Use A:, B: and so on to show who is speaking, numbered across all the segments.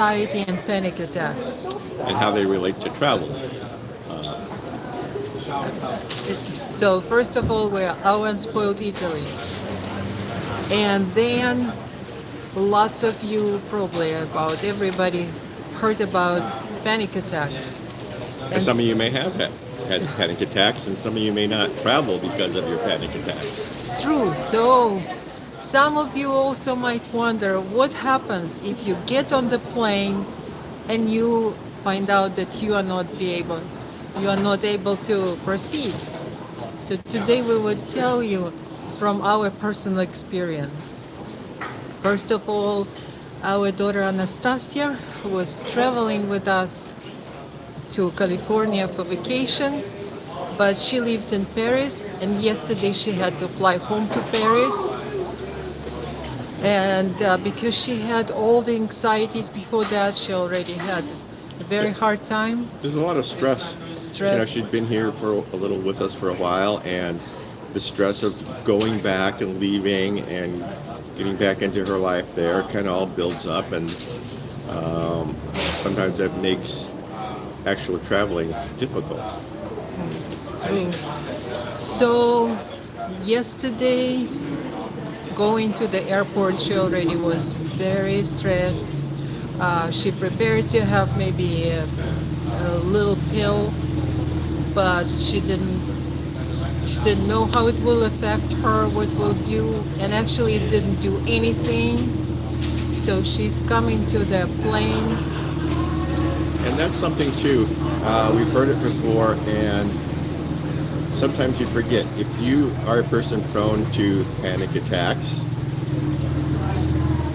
A: anxiety and panic attacks.
B: and how they relate to travel.
A: So first of all, we're our unspoiled Italy, and then lots of you probably about everybody heard about panic attacks.
B: And
A: And
B: some of you may have had panic attacks, and some of you may not travel because of your panic attacks.
A: true. So some of you also might wonder what happens if you get on the plane and you find out that you are not able to proceed. So today we will tell you from our personal experience. First of all, our daughter Anastasia was traveling with us to California for vacation, but she lives in Paris, and yesterday she had to fly home to Paris. And because she had all the anxieties before that, she already had a very hard time.
B: There's a lot of stress.
A: Stress.
B: She'd been here for a little with us for a while, and the stress of going back and leaving and getting back into her life there kind of all builds up, and sometimes that makes actual traveling difficult.
A: True. So yesterday, going to the airport, she already was very stressed. She prepared to have maybe a little pill, but she didn't know how it will affect her, what will do, and actually it didn't do anything. So she's coming to the plane.
B: And that's something too. We've heard it before, and sometimes you forget. If you are a person prone to panic attacks,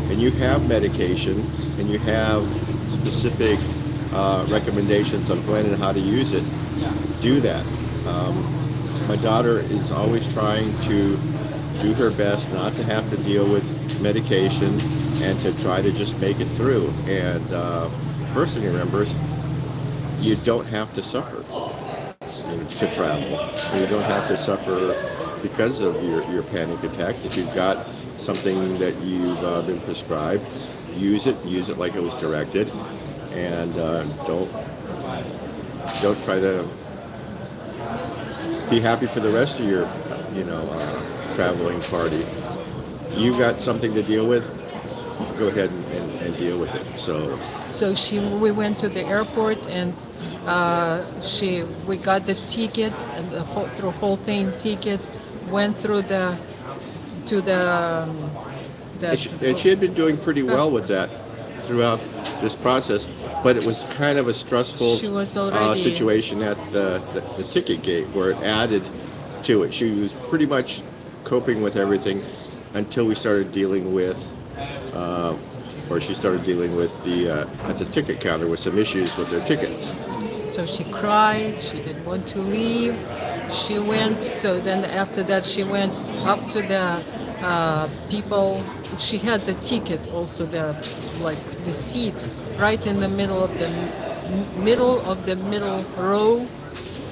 B: and you have medication, and you have specific recommendations on when and how to use it, do that. My daughter is always trying to do her best not to have to deal with medication and to try to just make it through. And first thing to remember is you don't have to suffer to travel. You don't have to suffer because of your panic attacks. If you've got something that you've been prescribed, use it like it was directed, and don't try to be happy for the rest of your traveling party. You got something to deal with, go ahead and deal with it.
A: So we went to the airport, and we got the ticket, and the whole thing ticket went through to
B: and she had been doing pretty well with that throughout this process, but it was kind of a stressful
A: She was already
B: situation at the ticket gate where it added to it. She was pretty much coping with everything until we started dealing with or she started dealing with the at the ticket counter with some issues with their tickets.
A: So she cried, she didn't want to leave. She went, so then after that she went up to the people. She had the ticket also, the seat right in the middle of the middle row.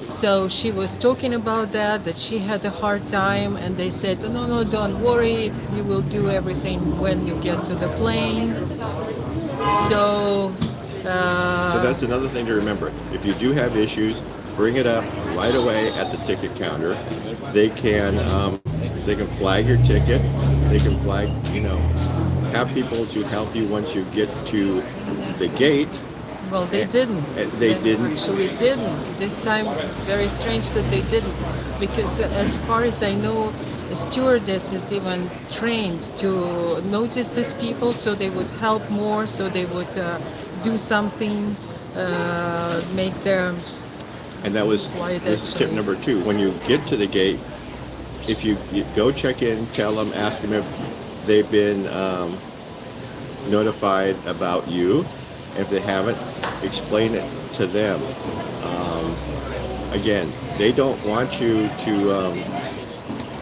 A: So she was talking about that she had a hard time, and they said, no, don't worry, you will do everything when you get to the plane. So
B: So that's another thing to remember. If you do have issues, bring it up right away at the ticket counter. They can flag your ticket. They can flag, have people to help you once you get to the gate.
A: well, they didn't.
B: They didn't.
A: Actually didn't. This time, it's very strange that they didn't, because as far as I know, a stewardess is even trained to notice these people, so they would help more, so they would do something, make their
B: And that was
A: flight
B: this is tip
A: actually.
B: number 2. When you get to the gate, if you go check in, tell them, ask them if they've been notified about you. If they haven't, explain it to them. Again, they don't want you to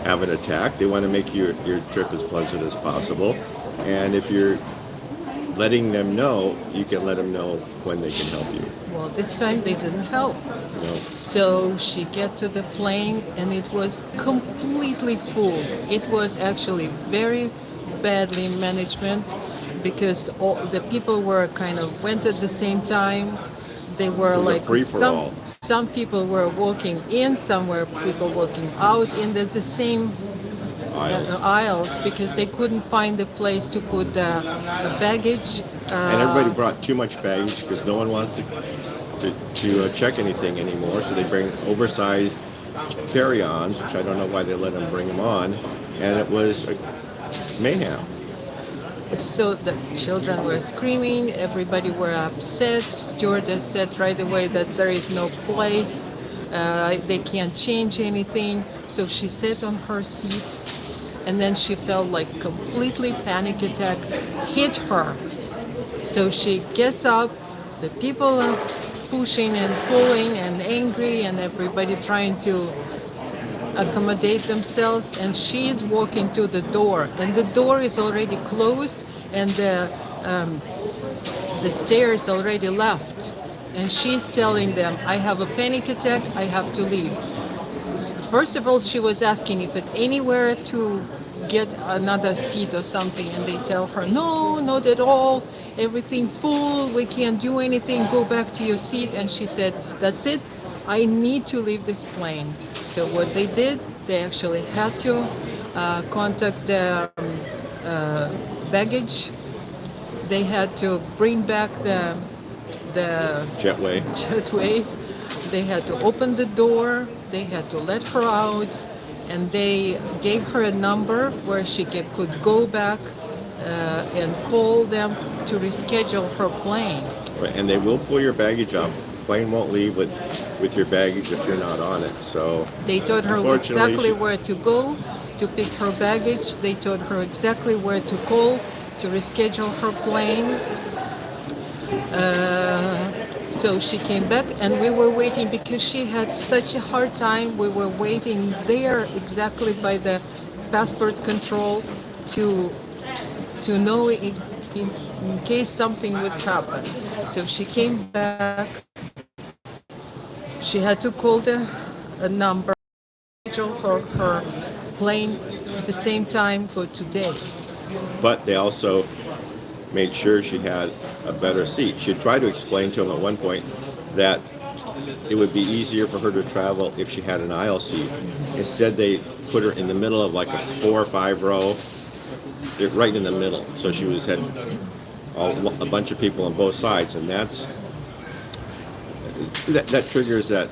B: have an attack. They want to make your trip as pleasant as possible. And if you're letting them know, you can let them know when they can help you.
A: Well, this time they didn't help.
B: No.
A: So she get to the plane, and it was completely full. It was actually very badly management. because all the people were kind of went at the same time. They were
B: It was a
A: like
B: free for all.
A: some people were walking in, some were people walking out in the same
B: Aisles.
A: aisles because they couldn't find a place to put the baggage.
B: And everybody brought too much baggage because no one wants to check anything anymore. So they bring oversized carry-ons, which I don't know why they let them bring them on. And it was mayhem.
A: So the children were screaming, everybody were upset. Stewardess said right away that there is no place, they can't change anything. So she sat on her seat, and then she felt like completely panic attack hit her. So she gets up, the people are pushing and pulling and angry, and everybody trying to accommodate themselves, and she is walking to the door, and the door is already closed, and the stairs already left, and she's telling them, I have a panic attack, I have to leave. First of all, she was asking if it anywhere to get another seat or something, and they tell her, no, not at all, everything full, we can't do anything, go back to your seat. And she said, that's it, I need to leave this plane. So what they did, they actually had to contact the baggage. They had to bring back the jetway. They had to open the door. They had to let her out, and they gave her a number where she could go back and call them to reschedule her plane.
B: Right, and they will pull your baggage up. Plane won't leave with your baggage if you're not on it. So
A: they told her
B: unfortunately,
A: exactly where to go to pick her baggage. They told her exactly where to call to reschedule her plane. So she came back, and we were waiting because she had such a hard time. We were waiting there exactly by the passport control to know in case something would happen. So she came back. She had to call the number for her plane at the same time for today.
B: But they also made sure she had a better seat. She tried to explain to him at one point that it would be easier for her to travel if she had an aisle seat. Instead, they put her in the middle of like a 4 or 5 row, right in the middle. So she had a bunch of people on both sides, and that triggers that,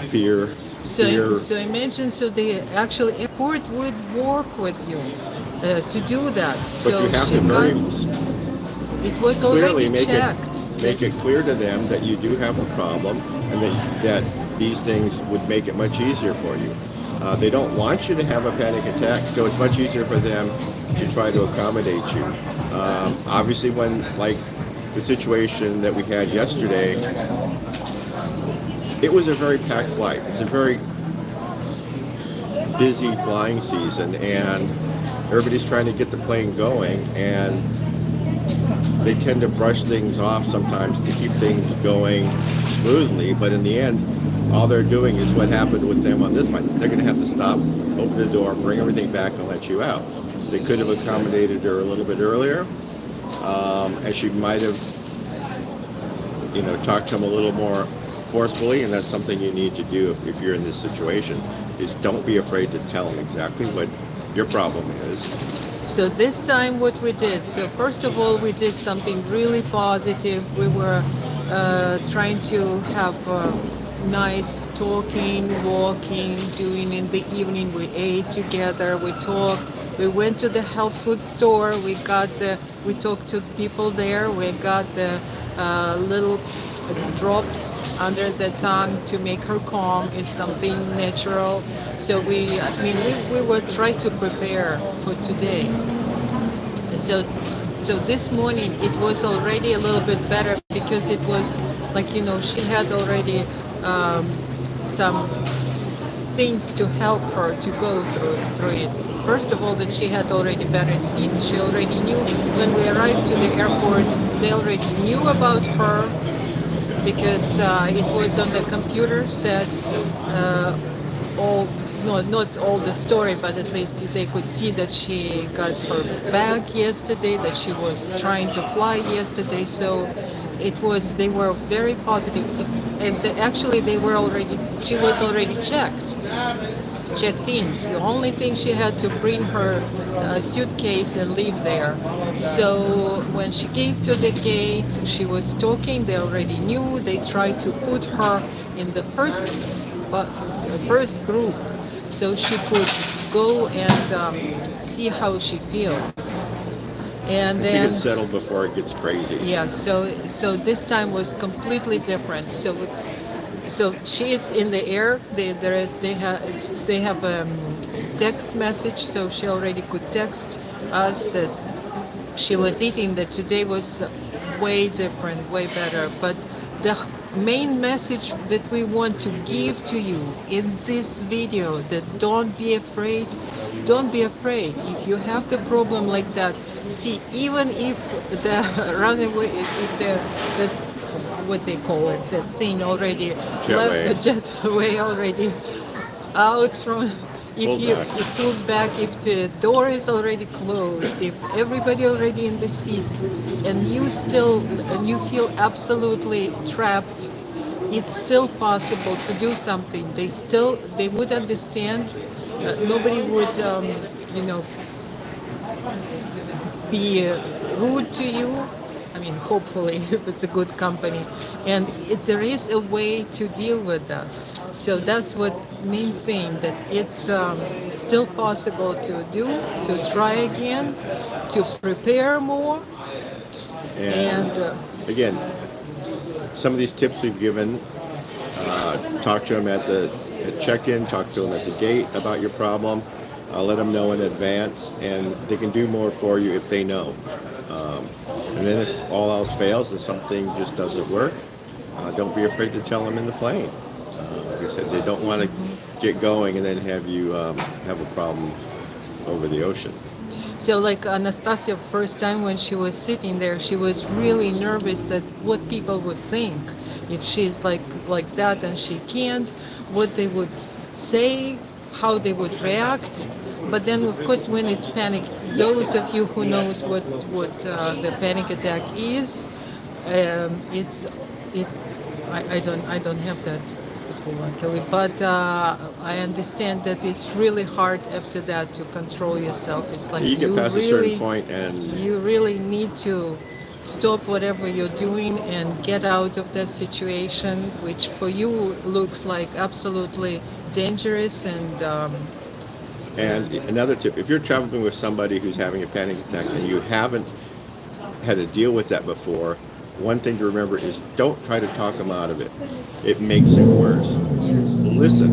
B: fear.
A: So imagine, so the actual airport would work with you to do that.
B: But
A: So
B: you have
A: she
B: to very
A: it was
B: clearly
A: already checked.
B: make it clear to them that you do have a problem, and that these things would make it much easier for you. They don't want you to have a panic attack, so it's much easier for them to try to accommodate you. Obviously, when, like the situation that we had yesterday, it was a very packed flight. It's a very busy flying season, and everybody's trying to get the plane going, and they tend to brush things off sometimes to keep things going smoothly, but in the end, all they're doing is what happened with them on this flight. They're going to have to stop, open the door, bring everything back, and let you out. They could have accommodated her a little bit earlier, and she might have, talked to them a little more forcefully, and that's something you need to do if you're in this situation, is don't be afraid to tell them exactly what your problem is.
A: So this time what we did, so first of all, we did something really positive. We were trying to have nice talking, walking, doing in the evening. We ate together, we talked, we went to the health food store, we talked to people there, we got the little drops under the tongue to make her calm. It's something natural. So we were trying to prepare for today. So this morning it was already a little bit better because it was like, she had already some things to help her to go through it. First of all, that she had already better seat. She already knew when we arrived to the airport, they already knew about her because it was on the computer set all not all the story, but at least they could see that she got her bag yesterday, that she was trying to fly yesterday. So it was they were very positive, and actually they were already she was already checked in. The only thing she had to bring her suitcase and leave there. So when she came to the gate, she was talking. They already knew. They tried to put her in the first group, so she could go and see how she feels. And
B: She
A: then
B: gets settled before it gets crazy.
A: yeah, so this time was completely different. So she is in the air. They have a text message, so she already could text us that she was eating. That today was way different, way better. But the main message that we want to give to you in this video, that don't be afraid. Don't be afraid. If you have the problem like that, see, even if the runaway, if the what they call it, the thing already
B: Jetway.
A: left the jetway already out from. If
B: Pulled
A: you
B: back.
A: if pulled back, if the door is already closed, if everybody already in the seat, and you feel absolutely trapped, it's still possible to do something. They would understand. Nobody would you know be rude to you. I mean, hopefully, if it's a good company, and there is a way to deal with that. So that's what main thing, that it's still possible to do, to try again, to prepare more, and
B: Again, some of these tips we've given, talk to them at check-in, talk to them at the gate about your problem, let them know in advance, and they can do more for you if they know. And then if all else fails and something just doesn't work, don't be afraid to tell them in the plane. Like I said, they don't want to get going and then have you have a problem over the ocean.
A: so like Anastasia, first time when she was sitting there, she was really nervous that what people would think if she's like that and she can't, what they would say, how they would react. But then, of course, when it's panic, those of you who knows what the panic attack is, it's it. I don't have that, luckily, but I understand that it's really hard after that to control yourself. It's like
B: You get past a certain
A: really
B: point and
A: you really need to stop whatever you're doing and get out of that situation, which for you looks like absolutely dangerous.
B: And another tip, if you're traveling with somebody who's having a panic attack and you haven't had to deal with that before, one thing to remember is don't try to talk them out of it. It makes it worse.
A: Yes.
B: Listen.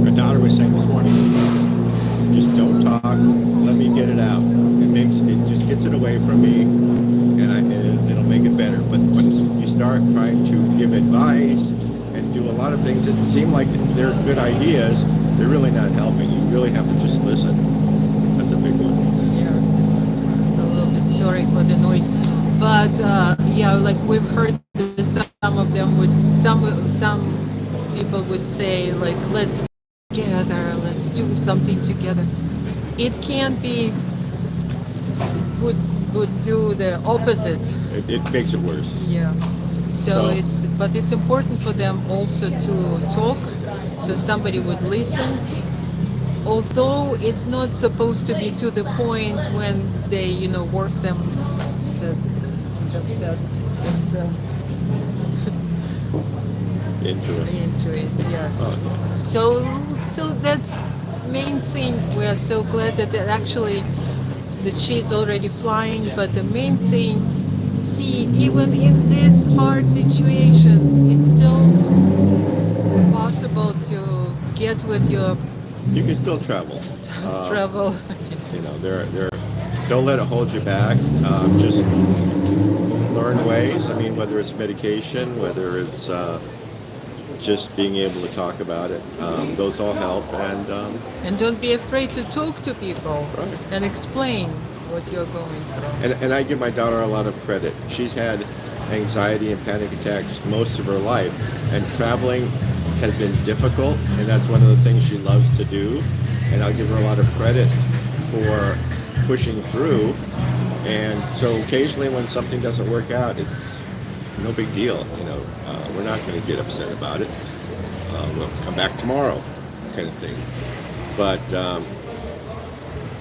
B: My daughter was saying this morning, just don't talk, let me get it out. It just gets it away from me, and it'll make it better. But when you start trying to give advice and do a lot of things that seem like they're good ideas, they're really not helping. You really have to just listen. That's a big one.
A: Yeah, it's a little bit sorry for the noise, but yeah, like we've heard some of them would some people would say like, let's be together, let's do something together. It can be would do the opposite.
B: It makes it worse.
A: Yeah. So
B: So-
A: it's important for them also to talk, so somebody would listen. Although it's not supposed to be to the point when they, work themselves
B: Into it.
A: into it. Yes.
B: Oh, yeah.
A: So that's main thing. We are so glad that she's already flying. But the main thing, see, even in this hard situation, it's still possible to get with your
B: You can still travel.
A: travel.
B: They're don't let it hold you back. Just learn ways. I mean, whether it's medication, whether it's just being able to talk about it, those all help.
A: And don't be afraid to talk to people
B: Right.
A: and explain what you're going through.
B: And I give my daughter a lot of credit. She's had anxiety and panic attacks most of her life, and traveling has been difficult, and that's one of the things she loves to do. And I'll give her a lot of credit for pushing through. And so occasionally when something doesn't work out, it's no big deal. We're not going to get upset about it. We'll come back tomorrow, kind of thing. But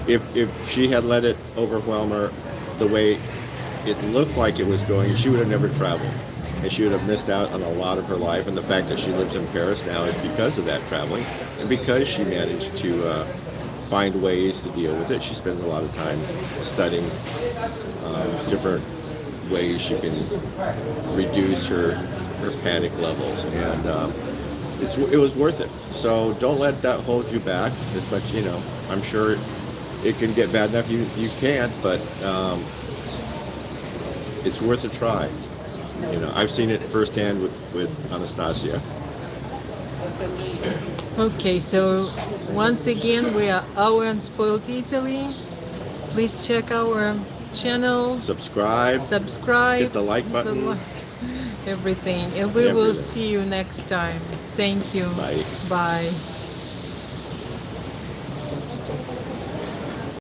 B: if she had let it overwhelm her the way it looked like it was going, she would have never traveled. And she would have missed out on a lot of her life. And the fact that she lives in Paris now is because of that traveling, and because she managed to find ways to deal with it. She spends a lot of time studying different ways she can reduce her panic levels, and it was worth it. So don't let that hold you back as much. I'm sure it can get bad enough you can't, but it's worth a try. I've seen it firsthand with Anastasia.
A: Okay, so once again, we are Our Unspoiled Italy. Please check our channel,
B: Subscribe,
A: subscribe,
B: hit the like button.
A: everything. And we will
B: Everything.
A: see you next time. Thank you.
B: Bye.
A: Bye.